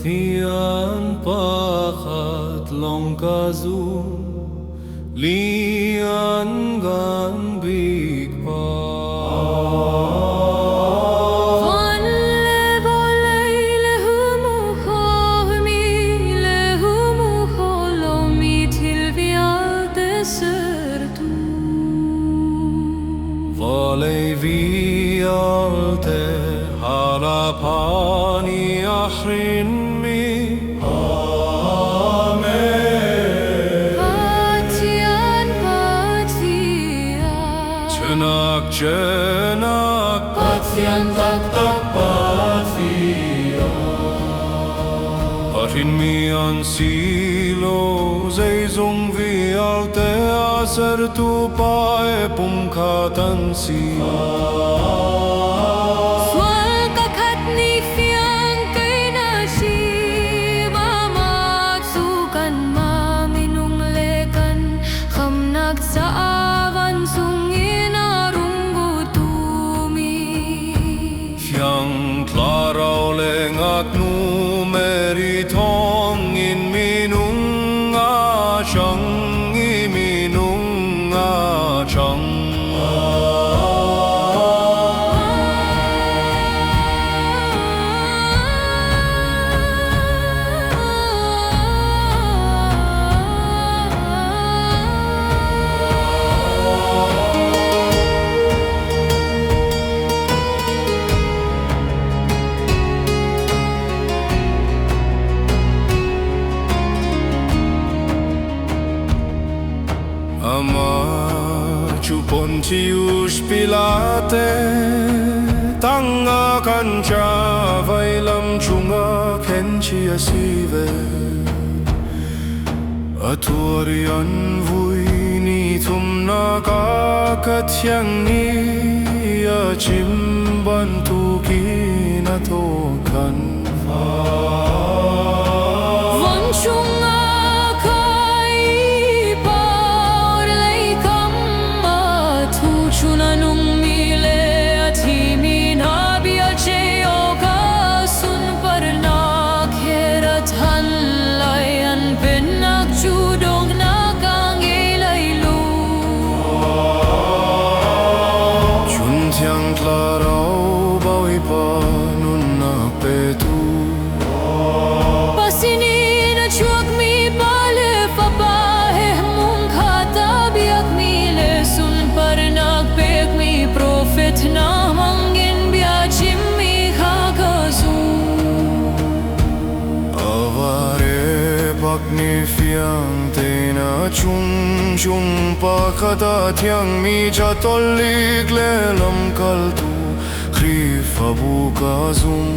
Tian pachat long kazu lian gan big pa vialte harapani ahrinmi amen patian patian cheunak patian tak patian ahrinmi an silo zeizung vialte asertu pae pumkatan si thawng in minung chang i minung chang Pontius Pilate tanga kancha vailam chunga kenchia sive aturian vui ni zumhnak ka thiangmi chimban tukina to kan von chunga ralbawi pa nun na petu pasinin na chuakmi pale papahe mung khata biakmi le sun parnak pekmi prophet na mangin biachimmi khakazu avare pakni fiang tena chung pa khata thiangmi chatolik le lam kaltu khrifa buka zum